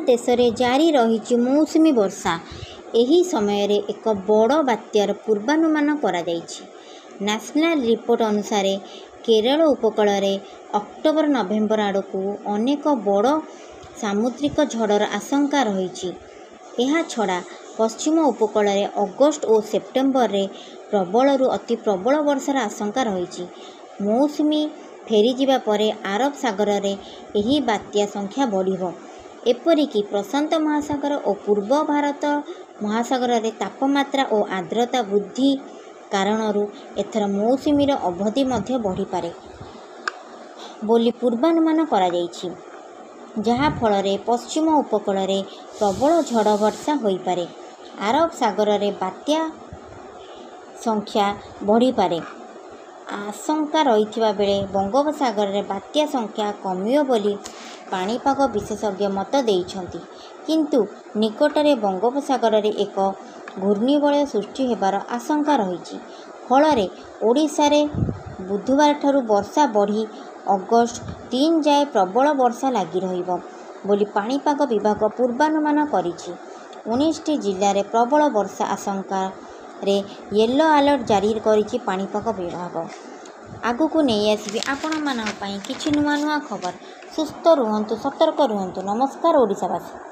देश में जारी रही मौसुमी वर्षा। एही समय रे एक बड़ बात्यार पूर्वानुमान करा जायछि। नेशनल रिपोर्ट अनुसार केरल उपकूल रे अक्टोबर नवेम्बर आड़क अनेक बड़ सामुद्रिक झड़र आशंका रही। यह छड़ा पश्चिम उपकूल रे अगस्त और सेप्टेम्बर रे प्रबलरू अति प्रबल वर्षार आशंका रही। मौसुमी फेरीजिबा परे आरब सागर रे एही बात्या संख्या बढ़िबो। एपरिकी प्रशांत महासागर और पूर्व भारत महासागर रे तापमात्रा और आर्द्रता वृद्धि कारणरू एथर मौसुमीर अवधि मध्य बढ़ी पारे बोली पूर्वानुमान करा जायछि, जहा फल रे पश्चिम उपकूल रे प्रबल झड़ वर्षा होई पारे। आरब सागर रे बात्या संख्या बढ़ी पारे आशंका रही बेले बंगोपसागर रे बात्या संख्या कमियो बोली पाणीपाग विशेषज्ञ मत देइछन्ति। किंतु निकटरे बंगोपसागर रे एक घूर्णिबलय सृष्टि हेबार आशंका रही। फल रे ओडिशा रे बुधवार ठारू वर्षा बढ़ी अगस्त 3 जाए प्रबल वर्षा लगी रहिबो बोली पाणीपाग विभाग पूर्वानुमान करिछि। 19टी जिल्ला रे प्रबल वर्षा आशंका रे येलो अलर्ट जारी करिछि पाणीपाग विभाग। आगुकू नहीं आसबि आपण मानक पई किछि नुआ नुआ खबर। सुस्थ रुहंतु, सतर्क रुहंतु। नमस्कार ओडिशावासी।